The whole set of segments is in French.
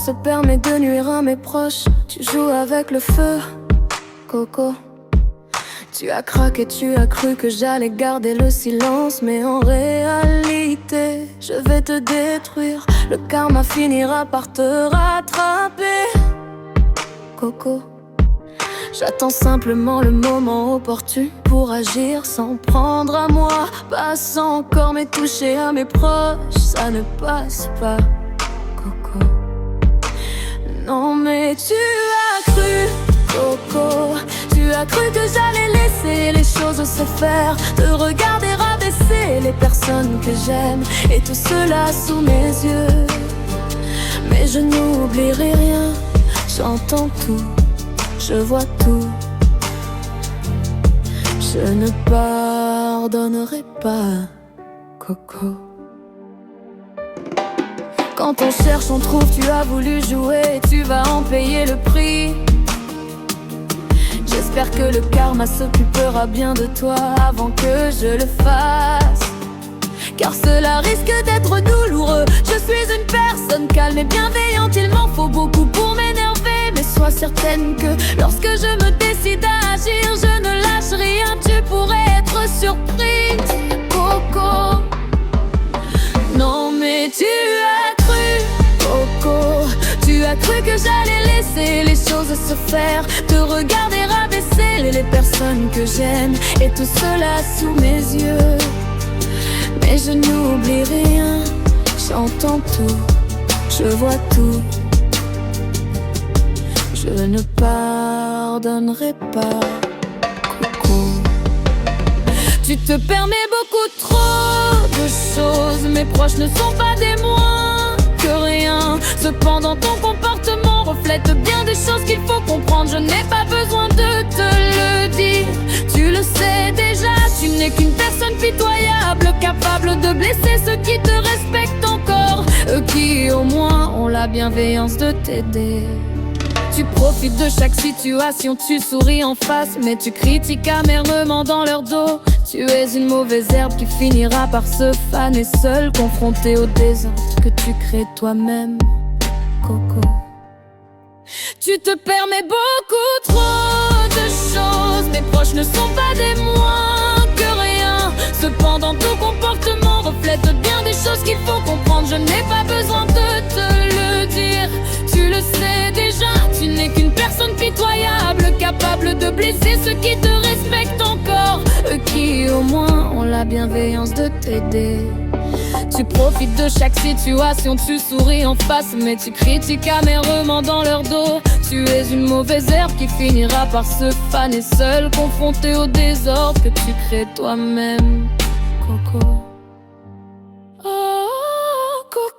se permet de nuire à mes proches. Tu joues avec le feu, Coco. Tu as craqué, tu as cru que j'allais garder le silence, mais en réalité, je vais te détruire. Le karma finira par te rattraper, Coco. J'attends simplement le moment opportun pour agir sans prendre à moi. Passe encore, mais toucher à mes proches, ça ne passe pas, Coco. Non mais tu as cru, Coco. Tu as cru que j'allais laisser les choses se faire, te regarder rabaisser les personnes que j'aime, et tout cela sous mes yeux. Mais je n'oublierai rien, j'entends tout, je vois tout. Je ne pardonnerai pas, Coco. Quand on cherche, on trouve, tu as voulu jouer et tu vas en payer le prix. J'espère que le karma s'occupera bien de toi avant que je le fasse, car cela risque d'être douloureux. Je suis une personne calme et bienveillante, il m'en faut beaucoup pour m'énerver. Mais sois certaine que lorsque je me décide à agir, je ne lâche rien, tu pourrais être surprise, Coco. Non mais tu as cru, Coco. Tu as cru que j'allais laisser les choses se faire, te regarder rabaisser les personnes que j'aime, et tout cela sous mes yeux. Mais je n'oublierai rien, j'entends tout, je vois tout. Je ne pardonnerai pas, Coco. Tu te permets beaucoup trop de choses, mes proches ne sont pas des moins que rien. Cependant ton comportement reflète bien des choses qu'il faut comprendre. Je n'ai pas besoin de te le dire, tu le sais déjà. Tu n'es qu'une personne pitoyable, capable de blesser ceux qui te respectent encore, eux qui au moins ont la bienveillance de t'aider. Tu profites de chaque situation, tu souris en face, mais tu critiques amèrement dans leur dos. Tu es une mauvaise herbe qui finira par se faner seule, confrontée au désordre que tu crées toi-même, Coco. Tu te permets beaucoup trop de choses, mes proches ne sont pas des moins que rien. Cependant ton comportement reflète bien des choses qu'il faut comprendre. Je n'ai pas besoin de te le dire, tu le sais déjà. Tu n'es qu'une personne pitoyable, capable de blesser ceux qui te respectent encore, eux qui au moins ont la bienveillance de t'aider. Tu profites de chaque situation, tu souris en face, mais tu critiques amèrement dans leur dos. Tu es une mauvaise herbe qui finira par se faner seule, confrontée au désordre que tu crées toi-même, Coco. Oh, Coco.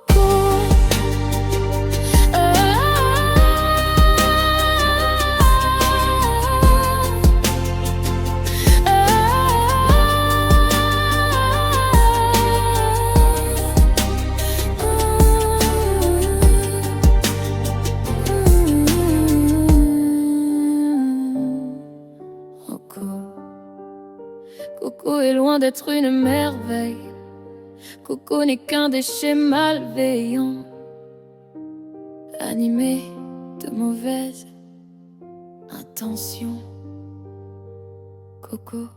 Coco est loin d'être une merveille. Coco n'est qu'un déchet malveillant, animé de mauvaises intentions. Coco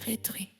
réduit.